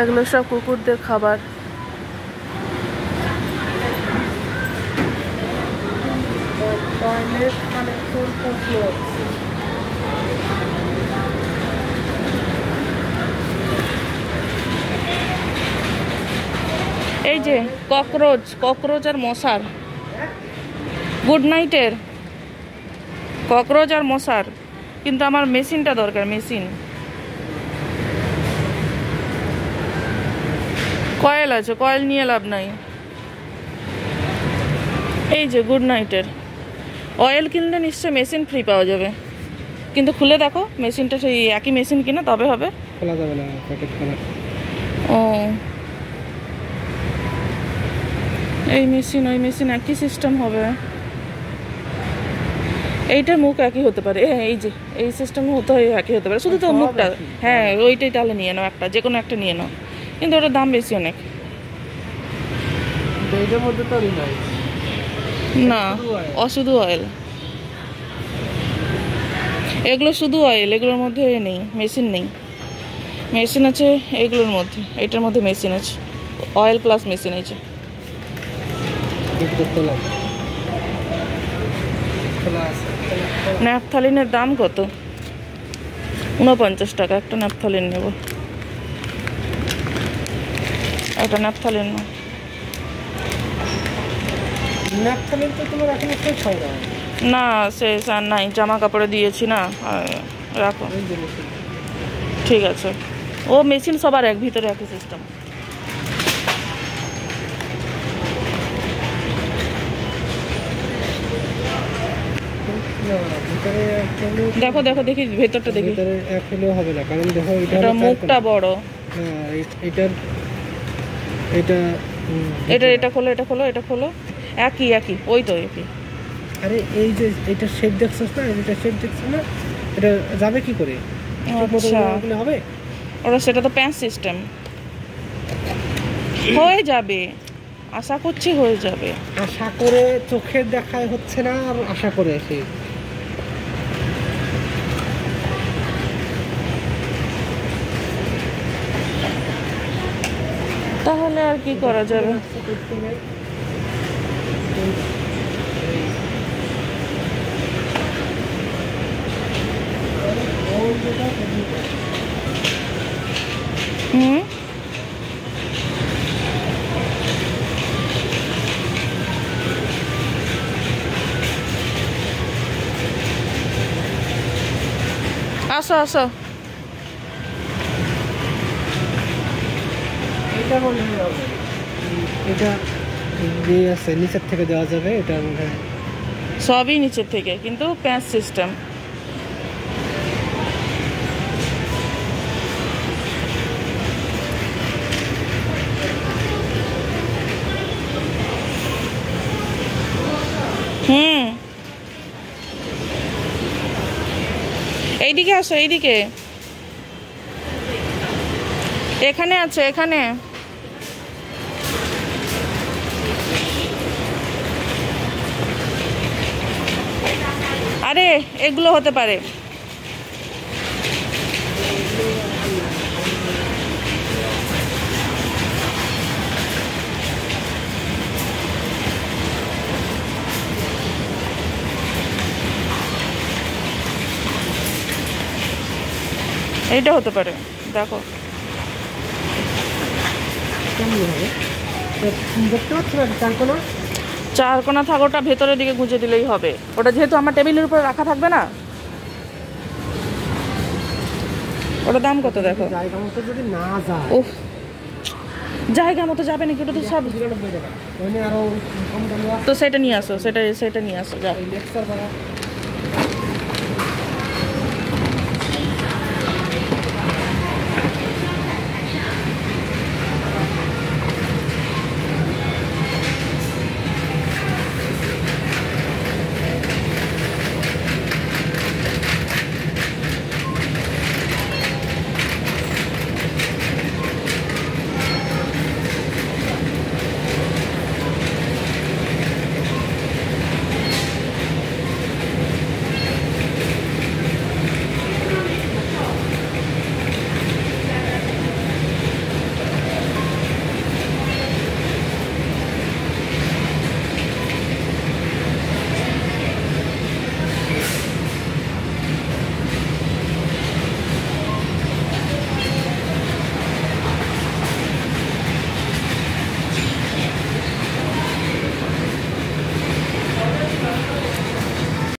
এগুলো সব কুকুরদের খাবার। এই যে ককরোচ আর মশার, গুড নাইটের ককরোচ আর মশার। কিন্তু আমার মেশিনটা দরকার, মেশিন। কয়েল আছে, কয়েল নিয়ে লাভ নাই। এই যে গুড নাইটের অয়েল কিনলে নিশ্চয় মেশিন ফ্রি পাওয়া যাবে, কিন্তু খুলে দেখো মেশিনটা সেই একই মেশিন কিনা তবে হবে। খোলা যাবে না, প্যাকেট খোলা। ও এই মেশিন ওই মেশিন একই সিস্টেম হবে। এইটার মুখ একই হতে পারে, এই যে এই সিস্টেম হতে হয় একই হতে পারে, শুধু তো মুখটা। হ্যাঁ ওইটাই তাহলে নিয়ে নাও, একটা যে কোনো একটা নিয়ে নাও, কিন্তু ওটার দাম বেশি অনেক। এইটার মধ্যে তো নাই না, অশুধু অয়েল। এগুলো শুধু অয়েল, এগুলোর মধ্যে নেই, মেশিন নেই। মেশিন আছে এগুলোর মধ্যে, এটার মধ্যে মেশিন আছে, অয়েল প্লাস মেশিন আছে। ন্যাপথলিনের দাম কত? 49 টাকা। একটা ন্যাপথলিন নেব, একটা ন্যাপথলিন নেব। না শেষ আর নাই, জামা কাপড়ে দিয়েছি না, রাখো। ঠিক আছে, ও মেশিন সবার এক, ভিতরে একই সিস্টেম। দেখো দেখো দেখি ভেতরটা দেখি। হবে না, কারণ দেখো এটা মুখটা বড়। এটা খোলো, এটা খোলো, এটা খোলো। একই একই, ওই তো একই। আরে এই যে এটা শেপ দেখছস না, এটা শেপ দেখছস না, এটা যাবে কি করে? আচ্ছা হবে ওরা, সেটা তো প্যান্ট সিস্টেম। হয়ে যাবে, আশা করছি হয়ে যাবে। আশা করে চোখে দেখায় হচ্ছে না, আর আশা করে এসে তাহলে আর কি করা যাবে? হুম, আসো আসো। এটা দিয়ে আছে, নিচের থেকে দেওয়া যাবে। এটা সবই নিচের থেকে, কিন্তু প্যান্ট সিস্টেম। হুম, এইদিকে আসো, এইদিকে। এখানে আছে, এখানে। আরে এগুলো হতে পারে। এইটা হতে পারে, দেখো। দেখতে পাচ্ছ না চারকোনা? চারকোনা থাক, ওটা ভেতরের দিকে গুঁজে দিলেই হবে। ওটা যেহেতু আমার টেবিলের উপরে রাখা থাকবে না। ওটা দাম কত দেখো? জায়গা মতো যদি না যায়, ও জায়গা মতো যাবে নাকি? ওটা তো সব, আরো তো সেটা নিয়ে আসো, সেটা নিয়ে আসো, যাও।